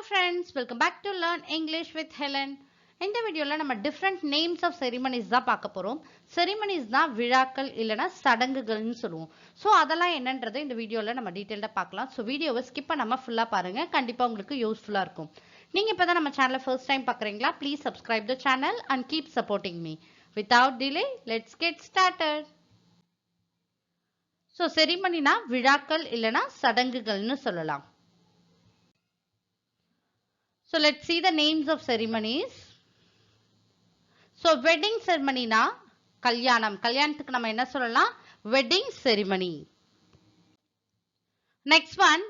friends, welcome back to Learn English with Helen. இந்த வீடியோல நம்ம different names of ceremonies தான் பார்க்க போறோம். Ceremonies தான் விழாக்கள் இல்லனா சடங்குகள்னு சொல்லுவோம். சோ அதெல்லாம் என்னன்றதை இந்த வீடியோல நம்ம டீடைலா பார்க்கலாம். சோ வீடியோவை ஸ்கிப் பண்ணாம ஃபுல்லா பாருங்க. கண்டிப்பா உங்களுக்கு யூஸ்ஃபுல்லா இருக்கும். நீங்க இப்பதான் நம்ம சேனலை first time பார்க்கறீங்களா? Please subscribe the channel and keep supporting me. Without delay, let's get started. So ceremonyனா விழாக்கள் இல்லனா சடங்குகள்னு சொல்லலாம். So let's see the names of ceremonies. So wedding ceremony na kalyanam. Kalyanattukku nama enna sollalaam? Wedding ceremony. Next one,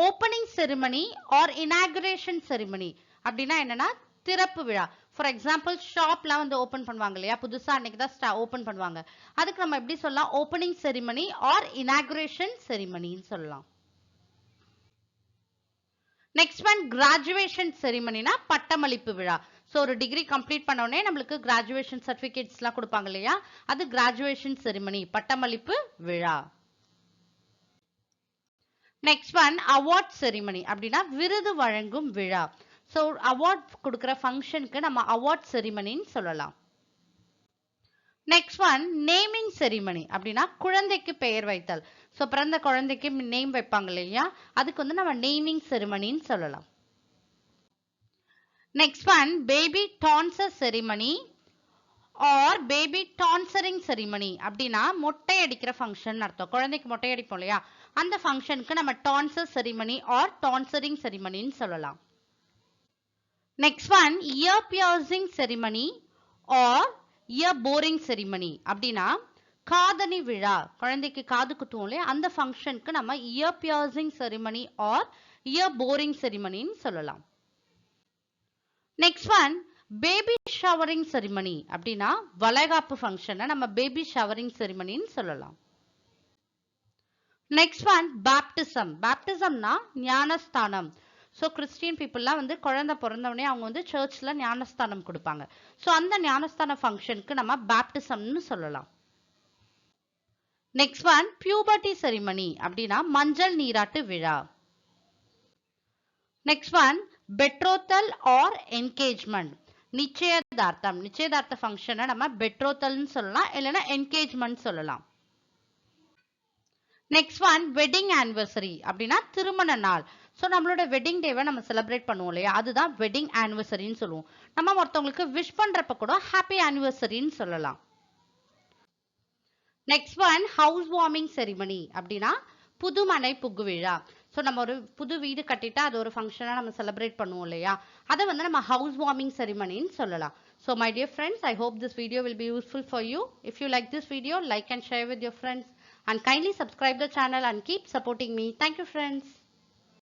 opening ceremony or inauguration ceremony. அப்படினா என்னன்னா திறப்பு விழா. For example, shopலாம் வந்து open பண்ணுவாங்க இல்லையா? புதுசா அன்னைக்கு தான் ஓபன் பண்ணுவாங்க. அதுக்கு நம்ம எப்படி சொல்லலாம்? Opening ceremony or inauguration ceremony ன்னு சொல்லலாம். Next one, graduation ceremony na பட்டமளிப்பு விழா. So ஒரு டிகிரி கம்ப்ளீட் பண்ண உடனே நமக்கு graduation certificatesலாம் கொடுப்பாங்க இல்லையா? அது graduation ceremony, பட்டமளிப்பு விழா. Next one, award ceremony. அப்படினா விருது வழங்கும் விழா. So award கொடுக்கிற ஃபங்க்ஷனுக்கு நம்ம award ceremony ன்னு சொல்லலாம். Next one, naming ceremony. அப்படினா குழந்தைக்கு பெயர் வைத்தல். So பிறந்த குழந்தைக்கு நேம் வைப்பாங்க இல்லையா? அதுக்கு வந்து நம்ம naming ceremony ன்னு சொல்லலாம். Next one, baby tonsure ceremony or baby tonsuring ceremony. அப்படினா மொட்டை அடிக்கிற ஃபங்க்ஷன் அர்த்தம். குழந்தைக்கு மொட்டை அடிப்போம் இல்லையா? அந்த ஃபங்க்ஷனுக்கு நம்ம tonsure ceremony or tonsuring ceremony ன்னு சொல்லலாம். Next one, ear piercing ceremony or ear boring ceremony. அப்படினா காதணி விழா. குழந்தைக்கு காது குத்துவோம் இல்லையா? அந்த ஃபங்க்ஷனுக்கு நம்ம ear piercing ceremony or ear boring ceremony ன்னு சொல்லலாம். Next one, baby showering ceremony. அப்படினா வளைகாப்பு ஃபங்க்ஷனை நம்ம baby showering ceremony ன்னு சொல்லலாம். Next one, baptism. Baptismனா ஞானஸ்தானம். So Christian peopleலாம் வந்து குழந்தை பிறந்தவனே அவங்க வந்து சர்ச்ல ஞானஸ்தானம் கொடுப்பாங்க. So அந்த ஞானஸ்தான ஃபங்க்ஷனுக்கு நம்ம baptismனு சொல்லலாம். Next one, puberty ceremony. அப்படினா மஞ்சள் நீராட்டு விழா. Next one, betrothal or engagement. நிச்சயதார்த்தம். நிச்சயதார்த்த ஃபங்க்ஷனை நம்ம betrothalனு சொல்லலாம் இல்லனா engagement சொல்லலாம். Next one, wedding anniversary. அப்படினா திருமண நாள். So நம்மளோட வெட்டிங் டேவை நம்ம செலிப்ரேட் பண்ணுவோம் இல்லையா? அதுதான் வெட்டிங் ஆனிவர்சரின்னு சொல்லுவோம். நம்ம ஒருத்தவங்களுக்கு விஷ் பண்றப்ப கூட ஹாப்பி ஆனிவர்சரின்னு சொல்லலாம். Next one, house warming ceremony. அப்படின்னா புதுமனை புகு விழா. ஸோ நம்ம ஒரு புது வீடு கட்டிட்டா அது ஒரு ஃபங்க்ஷனா நம்ம செலிப்ரேட் பண்ணுவோம் இல்லையா? அதை வந்து நம்ம ஹவுஸ் வார்மிங் செரிமனின்னு சொல்லலாம். So my dear friends, I hope this video will be useful for you. If you like this video, like and share with your friends and kindly subscribe the channel and keep supporting me. Thank you friends.